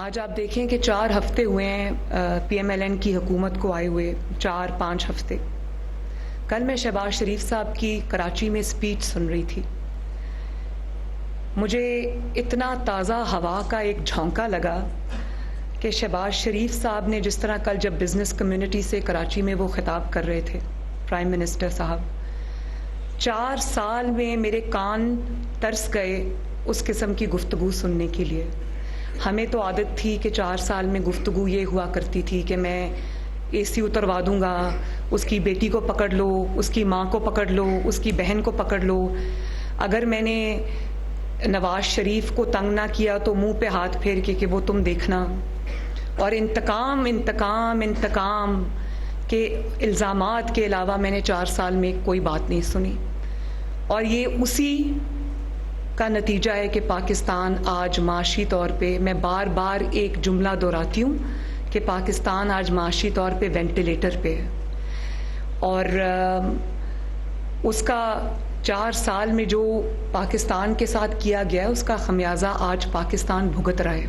آج آپ دیکھیں کہ 4 ہفتے ہوئے ہیں PMLN کی حکومت کو آئے ہوئے 4-5 ہفتے. کل میں شہباز شریف صاحب کی کراچی میں اسپیچ سن رہی تھی. مجھے اتنا تازہ ہوا کا ایک جھونکا لگا کہ شہباز شریف صاحب نے جس طرح کل جب بزنس کمیونٹی سے کراچی میں وہ خطاب کر رہے تھے پرائم منسٹر صاحب، 4 سال میں میرے کان ترس گئے اس قسم کی گفتگو سننے کے لیے. ہمیں تو عادت تھی کہ 4 سال میں گفتگو یہ ہوا کرتی تھی کہ میں AC اتروا دوں گا، اس کی بیٹی کو پکڑ لو، اس کی ماں کو پکڑ لو، اس کی بہن کو پکڑ لو. اگر میں نے نواز شریف کو تنگ نہ کیا تو منہ پہ ہاتھ پھیر کے کہ وہ تم دیکھنا. اور انتقام انتقام انتقام کے الزامات کے علاوہ میں نے 4 سال میں کوئی بات نہیں سنی. اور یہ اسی کا نتیجہ ہے کہ پاکستان آج معاشی طور پہ، میں بار بار ایک جملہ دہراتی ہوں کہ پاکستان آج معاشی طور پہ وینٹیلیٹر پہ ہے. اور اس کا 4 سال میں جو پاکستان کے ساتھ کیا گیا ہے اس کا خمیازہ آج پاکستان بھگت رہا ہے.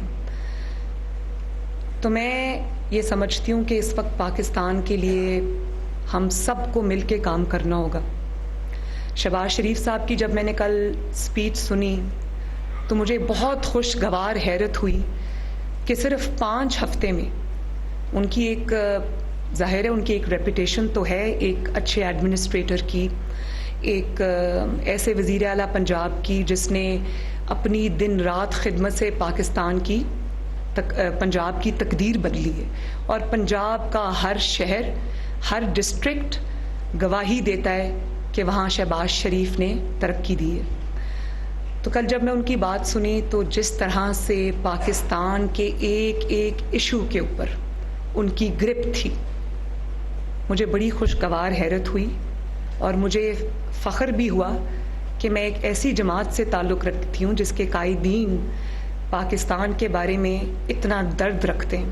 تو میں یہ سمجھتی ہوں کہ اس وقت پاکستان کے لیے ہم سب کو مل کے کام کرنا ہوگا. شہباز شریف صاحب کی جب میں نے کل اسپیچ سنی تو مجھے بہت خوشگوار حیرت ہوئی کہ صرف 5 ہفتے میں ان کی ایک ظاہر ہے ان کی ایک ریپوٹیشن تو ہے ایک اچھے ایڈمنسٹریٹر کی، ایک ایسے وزیر اعلیٰ پنجاب کی جس نے اپنی دن رات خدمت سے پاکستان کی پنجاب کی تقدیر بدلی ہے. اور پنجاب کا ہر شہر، ہر ڈسٹرکٹ گواہی دیتا ہے کہ وہاں شہباز شریف نے ترقی دی ہے. تو کل جب میں ان کی بات سنی تو جس طرح سے پاکستان کے ایک ایک ایشو کے اوپر ان کی گرپ تھی، مجھے بڑی خوشگوار حیرت ہوئی. اور مجھے فخر بھی ہوا کہ میں ایک ایسی جماعت سے تعلق رکھتی ہوں جس کے قائدین پاکستان کے بارے میں اتنا درد رکھتے ہیں.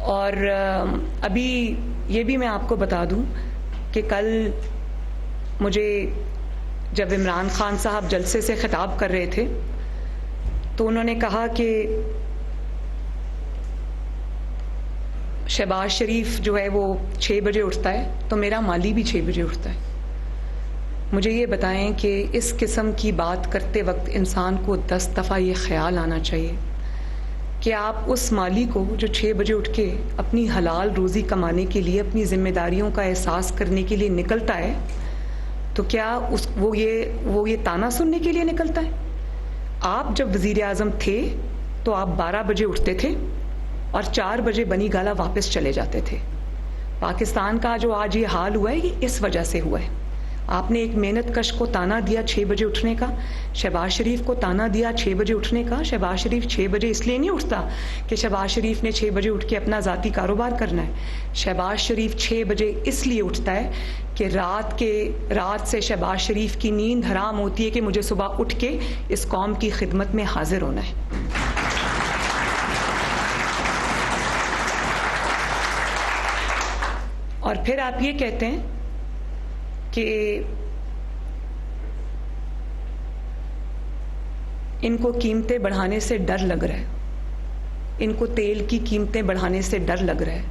اور ابھی یہ بھی میں آپ کو بتا دوں کہ کل مجھے جب عمران خان صاحب جلسے سے خطاب کر رہے تھے تو انہوں نے کہا کہ شہباز شریف جو ہے وہ 6 بجے اٹھتا ہے تو میرا مالی بھی 6 بجے اٹھتا ہے. مجھے یہ بتائیں کہ اس قسم کی بات کرتے وقت انسان کو 10 دفعہ یہ خیال آنا چاہیے کہ آپ اس مالی کو جو 6 بجے اٹھ کے اپنی حلال روزی کمانے کے لیے، اپنی ذمہ داریوں کا احساس کرنے کے لیے نکلتا ہے، تو کیا وہ یہ تانا سننے کے لیے نکلتا ہے؟ آپ جب وزیر اعظم تھے تو آپ 12 بجے اٹھتے تھے اور 4 بجے بنی گالا واپس چلے جاتے تھے. پاکستان کا جو آج یہ حال ہوا ہے یہ اس وجہ سے ہوا ہے. آپ نے ایک محنت کش کو تانا دیا 6 بجے اٹھنے کا، شہباز شریف کو تانا دیا 6 بجے اٹھنے کا. شہباز شریف 6 بجے اس لیے نہیں اٹھتا کہ شہباز شریف نے 6 بجے اٹھ کے اپنا ذاتی کاروبار کرنا ہے. شہباز شریف 6 بجے اس لیے اٹھتا ہے کہ رات سے شہباز شریف کی نیند حرام ہوتی ہے کہ مجھے صبح اٹھ کے اس قوم کی خدمت میں حاضر ہونا ہے. اور پھر آپ یہ کہتے ہیں کہ ان کو قیمتیں بڑھانے سے ڈر لگ رہا ہے، ان کو تیل کی قیمتیں بڑھانے سے ڈر لگ رہا ہے.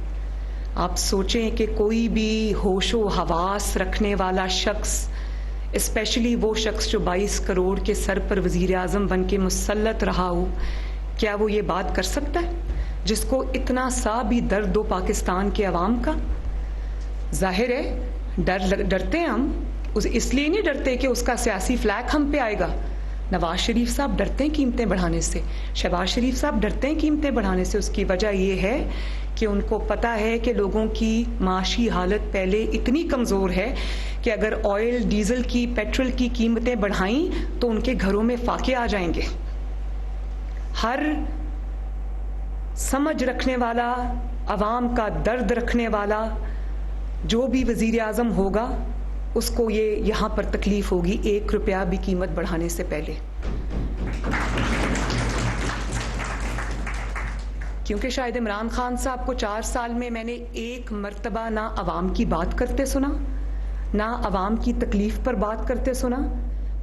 آپ سوچیں کہ کوئی بھی ہوش و حواس رکھنے والا شخص، اسپیشلی وہ شخص جو 22 کروڑ کے سر پر وزیر اعظم بن کے مسلط رہا ہو، کیا وہ یہ بات کر سکتا ہے جس کو اتنا سا بھی درد ہو پاکستان کے عوام کا؟ ظاہر ہے ڈرتے ہیں ہم، اس لیے نہیں ڈرتے کہ اس کا سیاسی فلیک ہم پہ آئے گا. نواز شریف صاحب ڈرتے ہیں قیمتیں بڑھانے سے، شہباز شریف صاحب ڈرتے ہیں قیمتیں بڑھانے سے. اس کی وجہ یہ ہے کہ ان کو پتہ ہے کہ لوگوں کی معاشی حالت پہلے اتنی کمزور ہے کہ اگر آئل، ڈیزل کی، پیٹرول کی قیمتیں بڑھائیں تو ان کے گھروں میں فاقے آ جائیں گے. ہر سمجھ رکھنے والا، عوام کا درد رکھنے والا جو بھی وزیر اعظم ہوگا اس کو یہ یہاں پر تکلیف ہوگی 1 روپیہ بھی قیمت بڑھانے سے پہلے. کیونکہ شاید عمران خان صاحب کو 4 سال میں نے ایک مرتبہ نہ عوام کی بات کرتے سنا، نہ عوام کی تکلیف پر بات کرتے سنا،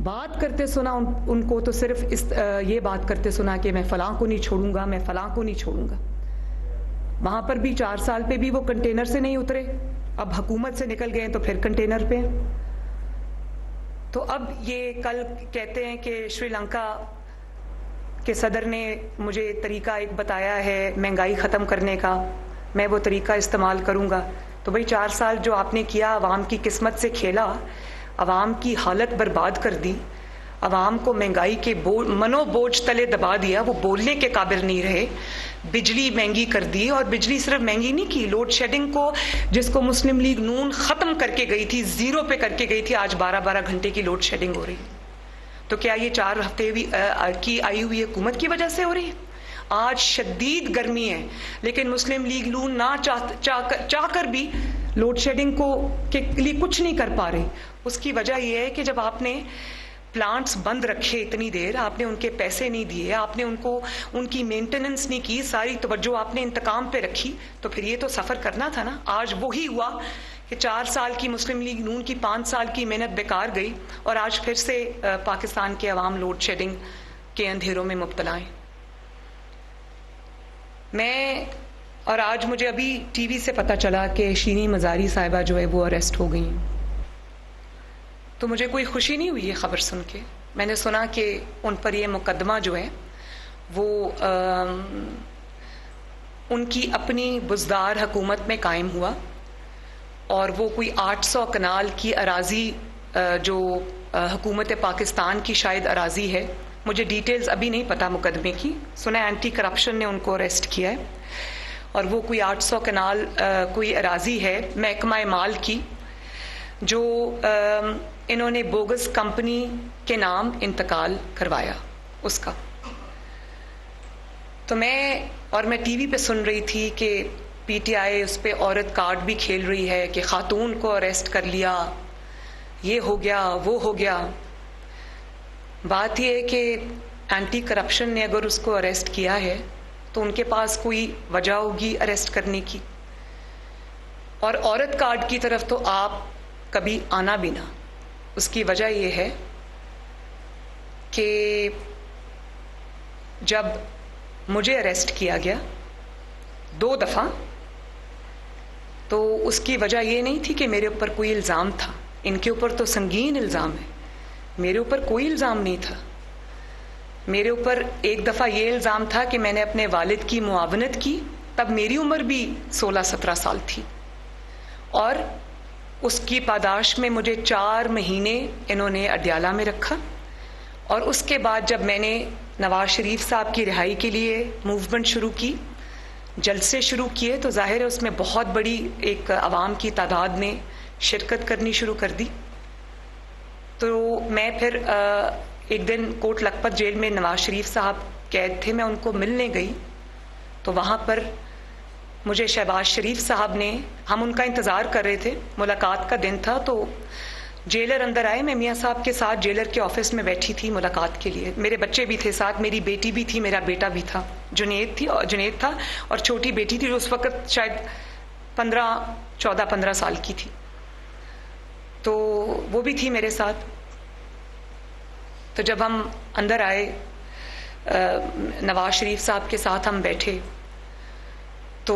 بات کرتے سنا ان کو تو صرف یہ بات کرتے سنا کہ میں فلاں کو نہیں چھوڑوں گا، میں فلاں کو نہیں چھوڑوں گا. وہاں پر بھی 4 سال پہ بھی وہ کنٹینر سے نہیں اترے، اب حکومت سے نکل گئے تو پھر کنٹینر پہ. تو اب یہ کل کہتے ہیں کہ شری لنکا کے صدر نے مجھے طریقہ ایک بتایا ہے مہنگائی ختم کرنے کا، میں وہ طریقہ استعمال کروں گا. تو بھئی 4 سال جو آپ نے کیا، عوام کی قسمت سے کھیلا، عوام کی حالت برباد کر دی، عوام کو مہنگائی کے منو بوجھ تلے دبا دیا، وہ بولنے کے قابل نہیں رہے. بجلی مہنگی کر دی، اور بجلی صرف مہنگی نہیں کی، لوڈ شیڈنگ کو جس کو مسلم لیگ نون ختم کر کے گئی تھی، 0 پہ کر کے گئی تھی، آج 12 گھنٹے کی لوڈ شیڈنگ ہو رہی ہے. تو کیا یہ 4 ہفتے کی آئی ہوئی حکومت کی وجہ سے ہو رہی ہے؟ آج شدید گرمی ہے، لیکن مسلم لیگ نون نہ چاہ کر بھی لوڈ شیڈنگ کو کے لیے کچھ نہیں کر پا رہی. اس کی وجہ یہ ہے کہ جب آپ نے پلانٹس بند رکھے اتنی دیر، آپ نے ان کے پیسے نہیں دیے، آپ نے ان کی مینٹیننس نہیں کی، ساری توجہ آپ نے انتقام پہ رکھی، تو پھر یہ تو سفر کرنا تھا نا. آج وہی ہوا کہ 4 سال کی مسلم لیگ نون کی 5 سال کی محنت بیکار گئی، اور آج پھر سے پاکستان کے عوام لوڈ شیڈنگ کے اندھیروں میں مبتلا ہیں. اور آج مجھے ابھی ٹی وی سے پتہ چلا کہ شینی مزاری صاحبہ جو ہے وہ اریسٹ ہو گئی ہیں. تو مجھے کوئی خوشی نہیں ہوئی یہ خبر سن کے. میں نے سنا کہ ان پر یہ مقدمہ جو ہے وہ ان کی اپنی بزدار حکومت میں قائم ہوا، اور وہ کوئی 800 کنال کی اراضی جو حکومت پاکستان کی شاید اراضی ہے، مجھے ڈیٹیلز ابھی نہیں پتا مقدمے کی، سنا ہے اینٹی کرپشن نے ان کو اریسٹ کیا ہے، اور وہ کوئی 800 کنال کوئی اراضی ہے محکمہ مال کی، جو انہوں نے بوگس کمپنی کے نام انتقال کروایا اس کا. تو میں ٹی وی پہ سن رہی تھی کہ پی ٹی آئی اس پہ عورت کارڈ بھی کھیل رہی ہے کہ خاتون کو اریسٹ کر لیا، یہ ہو گیا وہ ہو گیا. بات یہ ہے کہ اینٹی کرپشن نے اگر اس کو اریسٹ کیا ہے تو ان کے پاس کوئی وجہ ہوگی اریسٹ کرنے کی، اور عورت کارڈ کی طرف تو آپ کبھی آنا بھی نہ. اس کی وجہ یہ ہے کہ جب مجھے اریسٹ کیا گیا 2 دفعہ، تو اس کی وجہ یہ نہیں تھی کہ میرے اوپر کوئی الزام تھا. ان کے اوپر تو سنگین الزام ہے، میرے اوپر کوئی الزام نہیں تھا. میرے اوپر ایک دفعہ یہ الزام تھا کہ میں نے اپنے والد کی معاونت کی، تب میری عمر بھی 16-17 سال تھی، اور اس کی پاداش میں مجھے 4 مہینے انہوں نے اڈیالہ میں رکھا. اور اس کے بعد جب میں نے نواز شریف صاحب کی رہائی کے لیے موومنٹ شروع کی، جلسے شروع کیے، تو ظاہر ہے اس میں بہت بڑی ایک عوام کی تعداد نے شرکت کرنی شروع کر دی. تو میں پھر ایک دن کوٹ لکھپت جیل میں نواز شریف صاحب قید تھے، میں ان کو ملنے گئی، تو وہاں پر مجھے شہباز شریف صاحب نے، ہم ان کا انتظار کر رہے تھے، ملاقات کا دن تھا، تو جیلر اندر آئے، میں میاں صاحب کے ساتھ جیلر کے آفس میں بیٹھی تھی ملاقات کے لیے. میرے بچے بھی تھے ساتھ، میری بیٹی بھی تھی، میرا بیٹا بھی تھا، جنید تھا، اور چھوٹی بیٹی تھی جو اس وقت شاید 14-15 سال کی تھی، تو وہ بھی تھی میرے ساتھ. تو جب ہم اندر آئے، نواز شریف صاحب کے ساتھ ہم بیٹھے، تو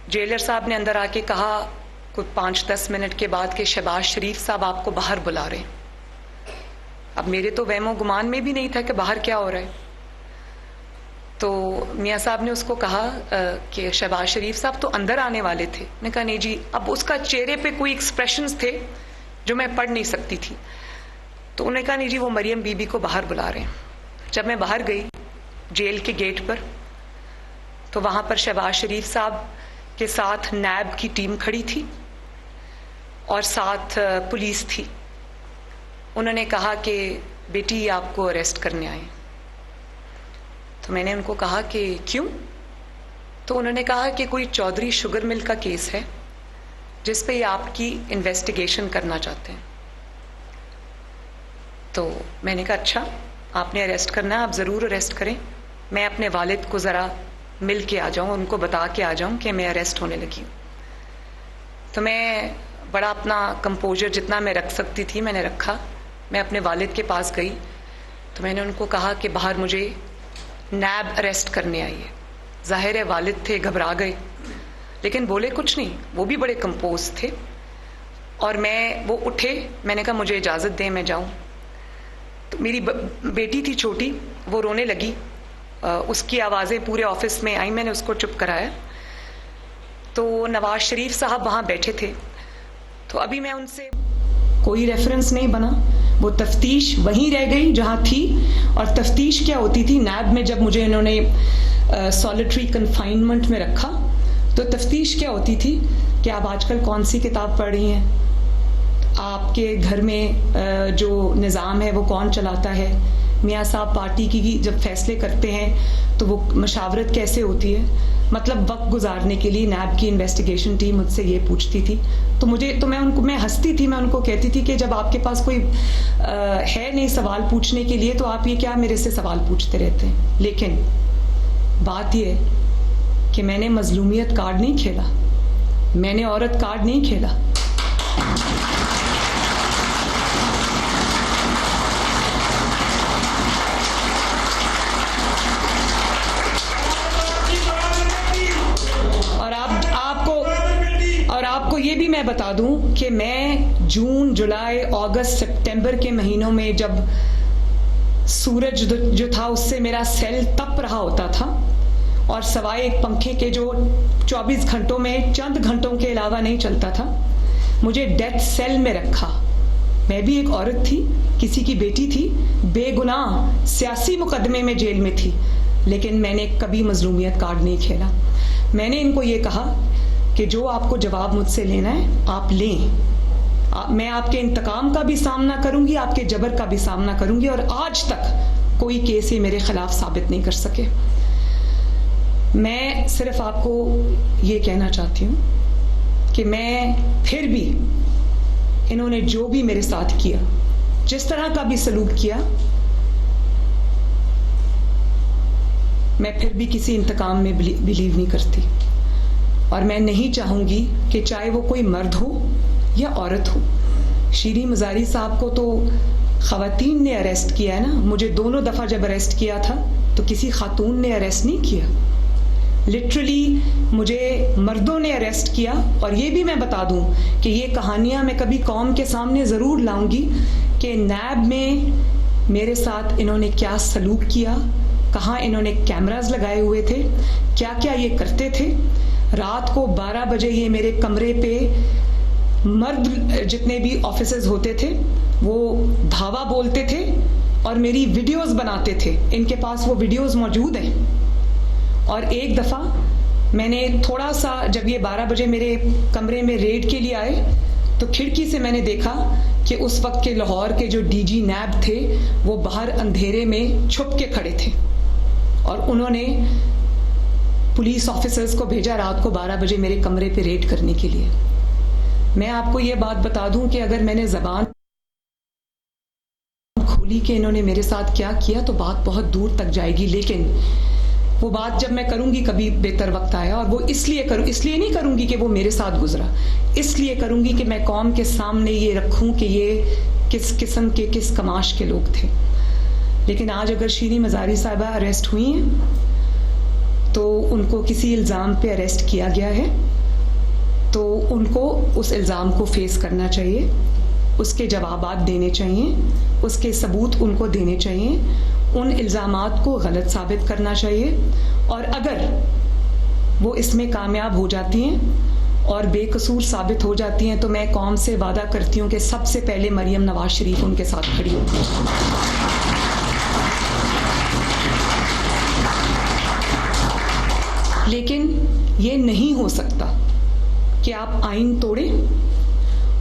جیلر صاحب نے اندر آ کے کہا کچھ 5-10 منٹ کے بعد کہ شہباز شریف صاحب آپ کو باہر بلا رہے ہیں. اب میرے تو وہم و گمان میں بھی نہیں تھا کہ باہر کیا ہو رہا ہے. تو میاں صاحب نے اس کو کہا کہ شہباز شریف صاحب تو اندر آنے والے تھے. میں نے کہا نہیں جی. اب اس کا چہرے پہ کوئی ایکسپریشنز تھے جو میں پڑھ نہیں سکتی تھی. تو انہوں نے کہا نہیں جی وہ مریم بی بی کو باہر بلا رہے ہیں. جب میں باہر گئی جیل کے گیٹ پر، تو وہاں پر شہباز شریف صاحب کے ساتھ نیب کی ٹیم کھڑی تھی اور ساتھ پولیس تھی. انہوں نے کہا کہ بیٹی آپ کو اریسٹ کرنے آئے. تو میں نے ان کو کہا کہ کیوں؟ تو انہوں نے کہا کہ کوئی چودھری شوگر مل کا کیس ہے جس پہ یہ آپ کی انویسٹیگیشن کرنا چاہتے ہیں. تو میں نے کہا اچھا آپ نے اریسٹ کرنا ہے، آپ ضرور اریسٹ کریں، میں اپنے والد کو ذرا مل کے آ جاؤں، ان کو بتا کے آ جاؤں کہ میں اریسٹ ہونے لگی ہوں. تو میں بڑا اپنا کمپوزر جتنا میں رکھ سکتی تھی میں نے رکھا. میں اپنے والد کے پاس گئی تو میں نے ان کو کہا کہ باہر مجھے نیب اریسٹ کرنے آئی ہے. ظاہر ہے والد تھے, گھبرا گئے, لیکن بولے کچھ نہیں, وہ بھی بڑے کمپوز تھے. اور وہ اٹھے, میں نے کہا مجھے اجازت دیں میں جاؤں. تو میری بیٹی تھی چھوٹی, وہ رونے لگی, اس کی آوازیں پورے آفس میں آئیں, میں نے اس کو چپ کرایا. تو نواز شریف صاحب وہاں بیٹھے تھے, تو ابھی میں ان سے کوئی ریفرنس نہیں بنا, وہ تفتیش وہیں رہ گئی جہاں تھی. اور تفتیش کیا ہوتی تھی, نیب میں جب مجھے انہوں نے سالیٹری کنفائنمنٹ میں رکھا تو تفتیش کیا ہوتی تھی کہ آپ آج کل کون سی کتاب پڑھ رہی ہیں, آپ کے گھر میں جو نظام ہے وہ کون چلاتا ہے, میاں صاحب پارٹی کی جب فیصلے کرتے ہیں تو وہ مشاورت کیسے ہوتی ہے. مطلب وقت گزارنے کے لیے نیب کی انویسٹیگیشن ٹیم مجھ سے یہ پوچھتی تھی. تو میں ہنستی تھی, میں ان کو کہتی تھی کہ جب آپ کے پاس کوئی ہے نہیں سوال پوچھنے کے لیے تو آپ یہ کیا میرے سے سوال پوچھتے رہتے ہیں. لیکن بات یہ ہے کہ میں نے مظلومیت کارڈ نہیں کھیلا, میں نے عورت کارڈ نہیں کھیلا. اور آپ کو یہ بھی میں بتا دوں کہ میں جون, جولائی, اگست, سپٹمبر کے مہینوں میں جب سورج جو تھا اس سے میرا سیل تپ رہا ہوتا تھا, اور سوائے ایک پنکھے کے جو 24 گھنٹوں میں چند گھنٹوں کے علاوہ نہیں چلتا تھا, مجھے ڈیتھ سیل میں رکھا. میں بھی ایک عورت تھی, کسی کی بیٹی تھی, بے گناہ سیاسی مقدمے میں جیل میں تھی, لیکن میں نے کبھی مظلومیت کارڈ نہیں کھیلا. میں نے ان کو یہ کہا کہ جو آپ کو جواب مجھ سے لینا ہے آپ لیں, میں آپ کے انتقام کا بھی سامنا کروں گی, آپ کے جبر کا بھی سامنا کروں گی, اور آج تک کوئی کیس یہ میرے خلاف ثابت نہیں کر سکے. میں صرف آپ کو یہ کہنا چاہتی ہوں کہ میں پھر بھی انہوں نے جو بھی میرے ساتھ کیا, جس طرح کا بھی سلوک کیا, میں پھر بھی کسی انتقام میں بلیو نہیں کرتی. اور میں نہیں چاہوں گی کہ چاہے وہ کوئی مرد ہو یا عورت ہو. شیریں مزاری صاحب کو تو خواتین نے اریسٹ کیا ہے نا, مجھے دونوں دفعہ جب اریسٹ کیا تھا تو کسی خاتون نے اریسٹ نہیں کیا, لٹرلی مجھے مردوں نے اریسٹ کیا. اور یہ بھی میں بتا دوں کہ یہ کہانیاں میں کبھی قوم کے سامنے ضرور لاؤں گی کہ نیب میں میرے ساتھ انہوں نے کیا سلوک کیا, کہاں انہوں نے کیمراز لگائے ہوئے تھے, کیا کیا یہ کرتے تھے. رات کو 12 بجے یہ میرے کمرے پہ مرد جتنے بھی آفیسرز ہوتے تھے وہ دھاوا بولتے تھے اور میری ویڈیوز بناتے تھے. ان کے پاس وہ ویڈیوز موجود ہیں. اور ایک دفعہ میں نے تھوڑا سا, جب یہ 12 بجے میرے کمرے میں ریڈ کے لیے آئے تو کھڑکی سے میں نے دیکھا کہ اس وقت کے لاہور کے جو ڈی جی نیب تھے وہ باہر اندھیرے میں چھپ کے کھڑے تھے, اور انہوں نے پولیس آفیسرز کو بھیجا رات کو 12 بجے میرے کمرے پہ ریڈ کرنے کے لیے. میں آپ کو یہ بات بتا دوں کہ اگر میں نے زبان کھولی کہ انہوں نے میرے ساتھ کیا کیا تو بات بہت دور تک جائے گی, لیکن وہ بات جب میں کروں گی کبھی بہتر وقت آیا, اور وہ اس لیے نہیں کروں گی کہ وہ میرے ساتھ گزرا, اس لیے کروں گی کہ میں قوم کے سامنے یہ رکھوں کہ یہ کس قسم کے, کس کماش کے لوگ تھے. لیکن آج اگر شیریں مزاری صاحبہ اریسٹ ہوئی ہیں تو ان کو کسی الزام پہ اریسٹ کیا گیا ہے, تو ان کو اس الزام کو فیس کرنا چاہیے, اس کے جوابات دینے چاہیے, اس کے ثبوت ان کو دینے چاہیے, ان الزامات کو غلط ثابت کرنا چاہیے. اور اگر وہ اس میں کامیاب ہو جاتی ہیں اور بے قصور ثابت ہو جاتی ہیں تو میں قوم سے وعدہ کرتی ہوں کہ سب سے پہلے مریم نواز شریف ان کے ساتھ کھڑی ہوگی. لیکن یہ نہیں ہو سکتا کہ آپ آئین توڑیں,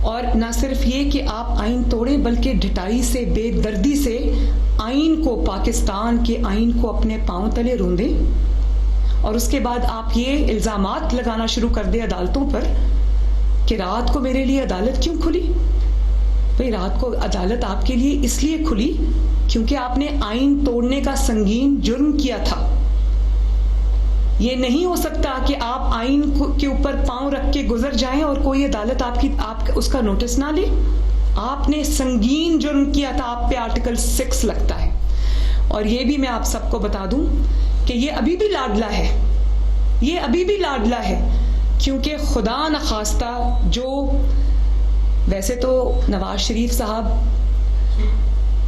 اور نہ صرف یہ کہ آپ آئین توڑیں بلکہ ڈھٹائی سے, بے دردی سے آئین کو, پاکستان کے آئین کو اپنے پاؤں تلے روندیں, اور اس کے بعد آپ یہ الزامات لگانا شروع کر دیں عدالتوں پر کہ رات کو میرے لیے عدالت کیوں کھلی. بھئی رات کو عدالت آپ کے لیے اس لیے کھلی کیونکہ آپ نے آئین توڑنے کا سنگین جرم کیا تھا. یہ نہیں ہو سکتا کہ آپ آئین کے اوپر پاؤں رکھ کے گزر جائیں اور کوئی عدالت آپ اس کا نوٹس نہ لے. آپ نے سنگین جرم کیا تھا, آپ پہ آرٹیکل 6 لگتا ہے. اور یہ بھی میں آپ سب کو بتا دوں کہ یہ ابھی بھی لاڈلا ہے, یہ ابھی بھی لاڈلا ہے, کیونکہ خدا نخواستہ جو, ویسے تو نواز شریف صاحب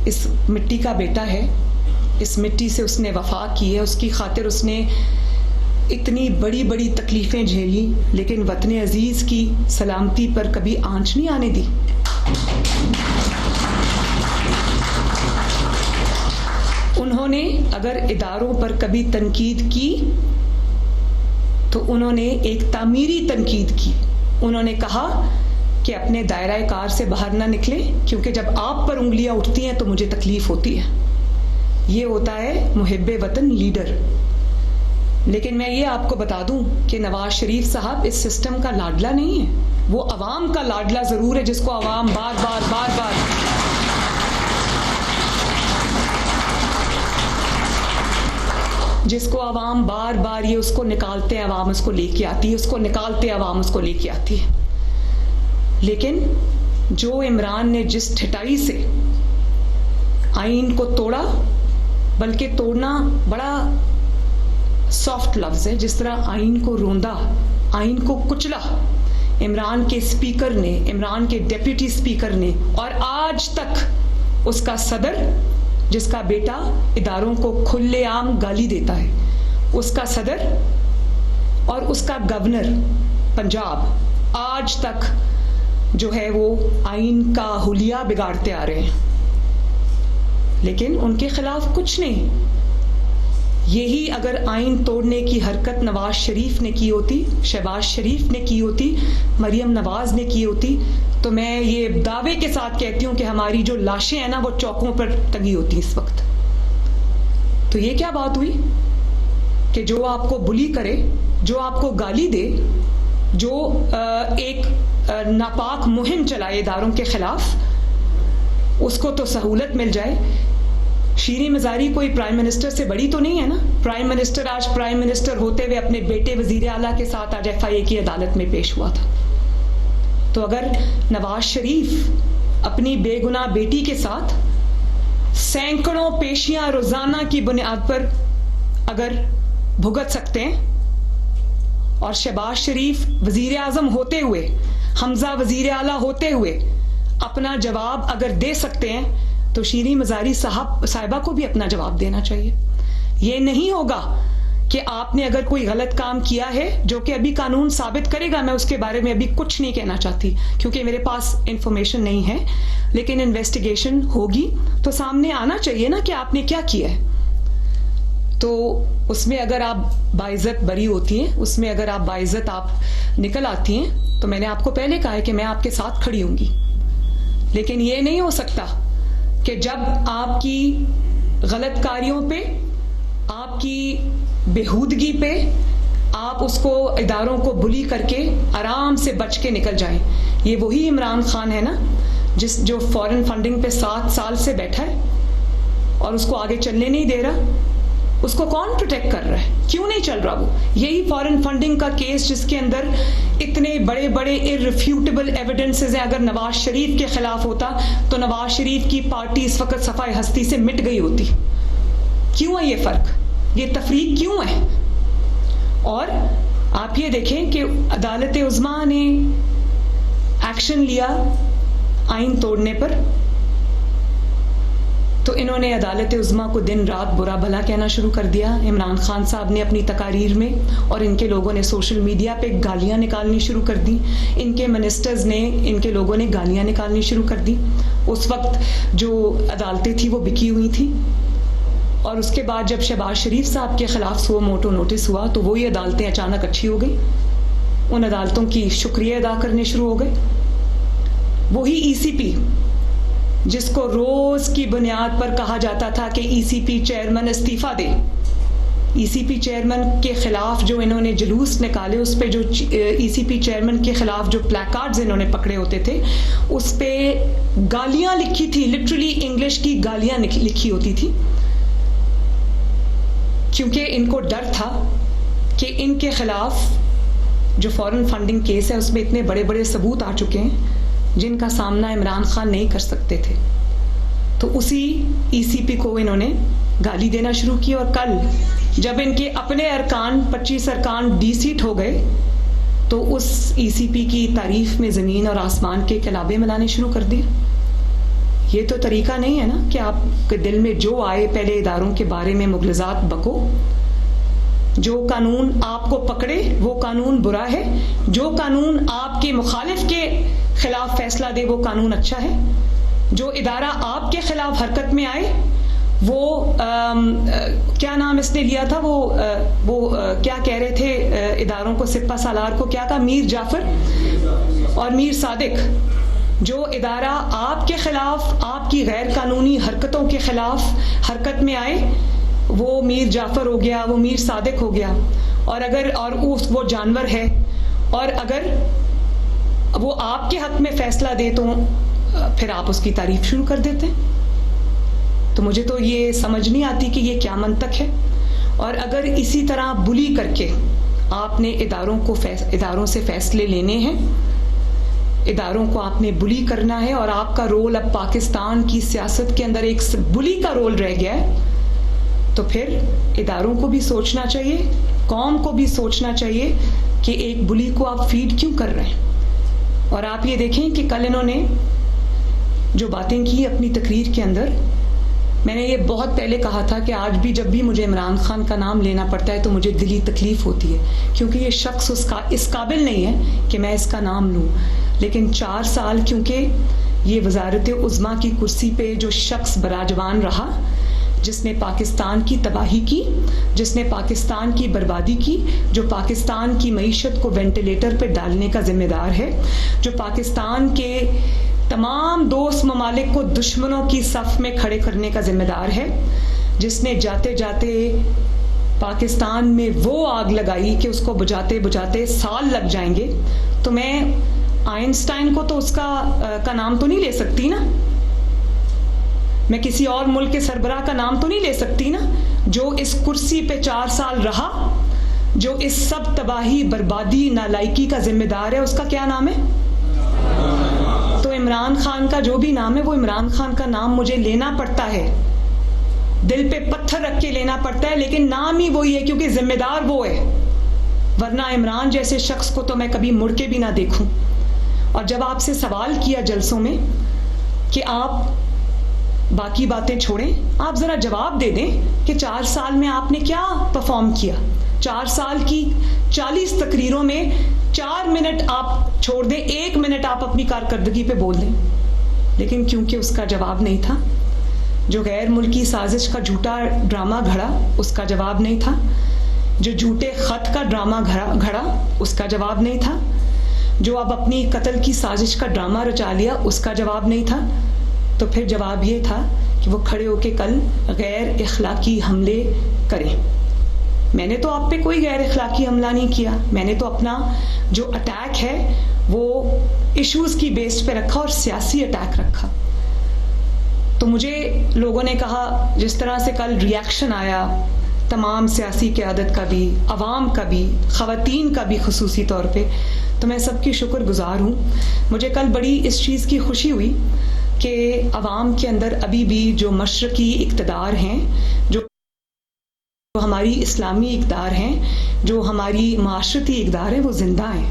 اس مٹی کا بیٹا ہے, اس مٹی سے اس نے وفا کی ہے, اس کی خاطر اس نے اتنی بڑی بڑی تکلیفیں جھیلی, لیکن وطن عزیز کی سلامتی پر کبھی آنچ نہیں آنے دی. انہوں نے اگر اداروں پر کبھی تنقید کی تو انہوں نے ایک تعمیری تنقید کی. انہوں نے کہا کہ اپنے دائرہ کار سے باہر نہ نکلیں, کیونکہ جب آپ پر انگلیاں اٹھتی ہیں تو مجھے تکلیف ہوتی ہے. یہ ہوتا ہے محب وطن لیڈر. لیکن میں یہ آپ کو بتا دوں کہ نواز شریف صاحب اس سسٹم کا لاڈلا نہیں ہے, وہ عوام کا لاڈلا ضرور ہے, جس کو عوام بار بار بار بار جس کو عوام بار بار یہ اس کو نکالتے ہیں, عوام اس کو لے کے آتی ہے, اس کو نکالتے عوام اس کو لے کے آتی ہے. لیکن جو عمران نے جس ٹھٹائی سے آئین کو توڑا, بلکہ توڑنا بڑا سافٹ لفظ ہے, جس طرح آئین کو روندا, آئین کو کچلا عمران کے اسپیکر نے, عمران کے ڈیپٹی اسپیکر نے, اور آج تک اس کا صدر جس کا بیٹا اداروں کو کھلے عام گالی دیتا ہے, اس کا صدر اور اس کا گورنر پنجاب آج تک جو ہے وہ آئین کا حلیہ بگاڑتے آ رہے ہیں, لیکن ان کے خلاف کچھ نہیں. یہی اگر آئین توڑنے کی حرکت نواز شریف نے کی ہوتی, شہباز شریف نے کی ہوتی, مریم نواز نے کی ہوتی, تو میں یہ دعوے کے ساتھ کہتی ہوں کہ ہماری جو لاشیں ہیں نا وہ چوکوں پر ٹنگی ہوتی اس وقت. تو یہ کیا بات ہوئی کہ جو آپ کو بلی کرے, جو آپ کو گالی دے, جو ایک ناپاک مہم چلائے اداروں کے خلاف, اس کو تو سہولت مل جائے. شیریں مزاری کوئی پرائم منسٹر سے بڑی تو نہیں ہے نا. پرائم منسٹر آج پرائم منسٹر ہوتے ہوئے اپنے بیٹے وزیر اعلیٰ کے ساتھ آج FIA کی عدالت میں پیش ہوا تھا. تو اگر نواز شریف اپنی بے گناہ بیٹی کے ساتھ سینکڑوں پیشیاں روزانہ کی بنیاد پر اگر بھگت سکتے ہیں, اور شہباز شریف وزیر اعظم ہوتے ہوئے, حمزہ وزیر اعلیٰ ہوتے ہوئے اپنا جواب اگر دے سکتے ہیں, تو شیریں مزاری صاحبہ کو بھی اپنا جواب دینا چاہیے. یہ نہیں ہوگا کہ آپ نے اگر کوئی غلط کام کیا ہے, جو کہ ابھی قانون ثابت کرے گا, میں اس کے بارے میں ابھی کچھ نہیں کہنا چاہتی کیونکہ میرے پاس انفارمیشن نہیں ہے, لیکن انویسٹیگیشن ہوگی تو سامنے آنا چاہیے نا کہ آپ نے کیا کیا ہے. تو اس میں اگر آپ باعزت بری ہوتی ہیں, اس میں اگر آپ باعزت آپ نکل آتی ہیں, تو میں نے آپ کو پہلے کہا ہے کہ میں آپ کے ساتھ کھڑی ہوں گی. لیکن یہ نہیں ہو سکتا کہ جب آپ کی غلط کاریوں پہ, آپ کی بےہودگی پہ, آپ اس کو اداروں کو بلی کر کے آرام سے بچ کے نکل جائیں. یہ وہی عمران خان ہے نا جو فورن فنڈنگ پہ 7 سال سے بیٹھا ہے اور اس کو آگے چلنے نہیں دے رہا. اس کو کون پروٹیکٹ کر رہا ہے, کیوں نہیں چل رہا وہ؟ یہی فورن فنڈنگ کا کیس جس کے اندر اتنے بڑے بڑے irrefutable ایویڈنسز ہیں. اگر نواز شریف کے خلاف ہوتا تو نواز شریف کی پارٹی اس وقت صفائے ہستی سے مٹ گئی ہوتی. کیوں ہے یہ فرق, یہ تفریق کیوں ہے؟ اور آپ یہ دیکھیں کہ عدالت عظمیٰ نے ایکشن لیا آئین توڑنے پر, تو انہوں نے عدالت عظمیٰ کو دن رات برا بھلا کہنا شروع کر دیا. عمران خان صاحب نے اپنی تقاریر میں, اور ان کے لوگوں نے سوشل میڈیا پہ گالیاں نکالنی شروع کر دی, ان کے منسٹرز نے, ان کے لوگوں نے گالیاں نکالنی شروع کر دی. اس وقت جو عدالتیں تھیں وہ بکی ہوئی تھیں, اور اس کے بعد جب شہباز شریف صاحب کے خلاف سو موٹو نوٹس ہوا تو وہی عدالتیں اچانک اچھی ہو گئی, ان عدالتوں کی شکریہ ادا کرنے شروع ہو گئے. وہی ECP جس کو روز کی بنیاد پر کہا جاتا تھا کہ ECP چیئرمین استعفیٰ دے, ECP چیئرمین کے خلاف جو انہوں نے جلوس نکالے, اس پہ جو ECP چیئرمین کے خلاف جو پلیکارڈز انہوں نے پکڑے ہوتے تھے, اس پہ گالیاں لکھی تھی, لٹرلی انگلش کی گالیاں لکھی ہوتی تھی, کیونکہ ان کو ڈر تھا کہ ان کے خلاف جو فورن فنڈنگ کیس ہے اس میں اتنے بڑے بڑے ثبوت آ چکے ہیں جن کا سامنا عمران خان نہیں کر سکتے تھے. تو اسی ECP کو انہوں نے گالی دینا شروع کی, اور کل جب ان کے اپنے ارکان 25 ارکان ڈی سیٹ ہو گئے تو اس ECP کی تعریف میں زمین اور آسمان کے کلابے ملانے شروع کر دیے. یہ تو طریقہ نہیں ہے نا کہ آپ کے دل میں جو آئے پہلے اداروں کے بارے میں مغلظات بکو. جو قانون آپ کو پکڑے وہ قانون برا ہے, جو قانون آپ کے مخالف کے خلاف فیصلہ دے وہ قانون اچھا ہے. جو ادارہ آپ کے خلاف حرکت میں آئے وہ کیا نام اس نے لیا تھا, وہ کیا کہہ رہے تھے اداروں کو, سپہ سالار کو کیا کہا, میر جعفر اور میر صادق. جو ادارہ آپ کے خلاف, آپ کی غیر قانونی حرکتوں کے خلاف حرکت میں آئے وہ میر جعفر ہو گیا, وہ میر صادق ہو گیا. اور وہ جانور ہے, اور اگر وہ آپ کے حق میں فیصلہ دے تو پھر آپ اس کی تعریف شروع کر دیتے ہیں. تو مجھے تو یہ سمجھ نہیں آتی کہ یہ کیا منطق ہے. اور اگر اسی طرح بلی کر کے آپ نے اداروں سے فیصلے لینے ہیں, اداروں کو آپ نے بلی کرنا ہے, اور آپ کا رول اب پاکستان کی سیاست کے اندر ایک بلی کا رول رہ گیا ہے, تو پھر اداروں کو بھی سوچنا چاہیے, قوم کو بھی سوچنا چاہیے کہ ایک بلی کو آپ فیڈ کیوں کر رہے ہیں. اور آپ یہ دیکھیں کہ کل انہوں نے جو باتیں کی اپنی تقریر کے اندر, میں نے یہ بہت پہلے کہا تھا کہ آج بھی جب بھی مجھے عمران خان کا نام لینا پڑتا ہے تو مجھے دلی تکلیف ہوتی ہے, کیونکہ یہ شخص اس قابل نہیں ہے کہ میں اس کا نام لوں. لیکن 4 سال کیونکہ یہ وزارت عظمیٰ کی کرسی پہ جو شخص براجوان رہا, جس نے پاکستان کی تباہی کی, جس نے پاکستان کی بربادی کی, جو پاکستان کی معیشت کو وینٹیلیٹر پہ ڈالنے کا ذمہ دار ہے, جو پاکستان کے تمام دوست ممالک کو دشمنوں کی صف میں کھڑے کرنے کا ذمہ دار ہے, جس نے جاتے جاتے پاکستان میں وہ آگ لگائی کہ اس کو بجھاتے بجھاتے سال لگ جائیں گے. تو میں آئنسٹائن کو تو اس کا نام تو نہیں لے سکتی نا, میں کسی اور ملک کے سربراہ کا نام تو نہیں لے سکتی نا. جو اس کرسی پہ 4 سال رہا, جو اس سب تباہی بربادی نالائکی کا ذمہ دار ہے, اس کا کیا نام ہے؟ تو عمران خان کا جو بھی نام ہے وہ عمران خان کا نام مجھے لینا پڑتا ہے, دل پہ پتھر رکھ کے لینا پڑتا ہے, لیکن نام ہی وہی ہے کیونکہ ذمہ دار وہ ہے. ورنہ عمران جیسے شخص کو تو میں کبھی مڑ کے بھی نہ دیکھوں. اور جب آپ سے سوال کیا جلسوں میں کہ آپ باقی باتیں چھوڑیں, آپ ذرا جواب دے دیں کہ 4 سال میں آپ نے کیا پرفارم کیا. 4 سال کی 40 تقریروں میں 4 منٹ آپ چھوڑ دیں, 1 منٹ آپ اپنی کارکردگی پہ بول دیں. لیکن کیونکہ اس کا جواب نہیں تھا, جو غیر ملکی سازش کا جھوٹا ڈرامہ گھڑا اس کا جواب نہیں تھا, جو جھوٹے خط کا ڈرامہ گھڑا اس کا جواب نہیں تھا, جو اب اپنی قتل کی سازش کا ڈرامہ رچا لیا اس کا جواب نہیں تھا. تو پھر جواب یہ تھا کہ وہ کھڑے ہو کے کل غیر اخلاقی حملے کریں. میں نے تو آپ پہ کوئی غیر اخلاقی حملہ نہیں کیا, میں نے تو اپنا جو اٹیک ہے وہ ایشوز کی بیس پہ رکھا اور سیاسی اٹیک رکھا. تو مجھے لوگوں نے کہا, جس طرح سے کل ریاکشن آیا تمام سیاسی قیادت کا بھی, عوام کا بھی, خواتین کا بھی خصوصی طور پہ, تو میں سب کی شکر گزار ہوں. مجھے کل بڑی اس چیز کی خوشی ہوئی کہ عوام کے اندر ابھی بھی جو مشرقی اقتدار ہیں, جو ہماری اسلامی اقدار ہیں, جو ہماری معاشرتی اقدار ہیں, وہ زندہ ہیں.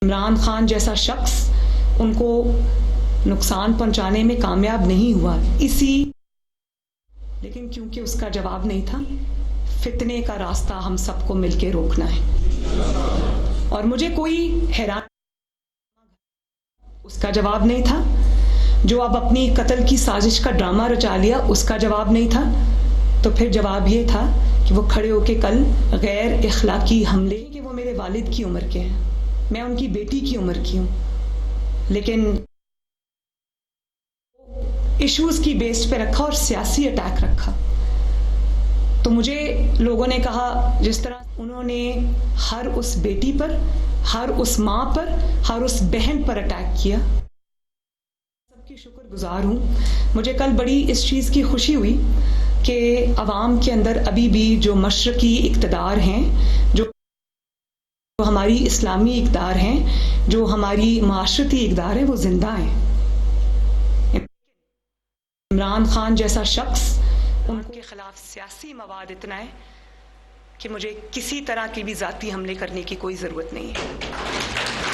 عمران خان جیسا شخص ان کو نقصان پہنچانے میں کامیاب نہیں ہوا, لیکن کیونکہ اس کا جواب نہیں تھا, فتنے کا راستہ ہم سب کو مل کے روکنا ہے. اور مجھے کوئی حیران, اس کا جواب نہیں تھا, جو اب اپنی قتل کی سازش کا ڈرامہ رچا لیا اس کا جواب نہیں تھا. تو پھر جواب یہ تھا کہ وہ کھڑے ہو کے کل غیر اخلاقی حملے, کہ وہ میرے والد کی عمر کے ہیں, میں ان کی بیٹی کی عمر کی ہوں, لیکن ایشوز کی بیس پہ رکھا اور سیاسی اٹیک رکھا. تو مجھے لوگوں نے کہا, جس طرح انہوں نے ہر اس بیٹی پر, ہر اس ماں پر, ہر اس بہن پر اٹیک کیا, سب کی شکر گزار ہوں. مجھے کل بڑی اس چیز کی خوشی ہوئی کہ عوام کے اندر ابھی بھی جو مشرقی اقتدار ہیں, جو جو ہماری اسلامی اقدار ہیں، جو ہماری معاشرتی اقدار ہیں، وہ زندہ ہیں. عمران خان جیسا شخص، ان کے خلاف سیاسی مواد اتنا ہے کہ مجھے کسی طرح کی بھی ذاتی حملے کرنے کی کوئی ضرورت نہیں ہے.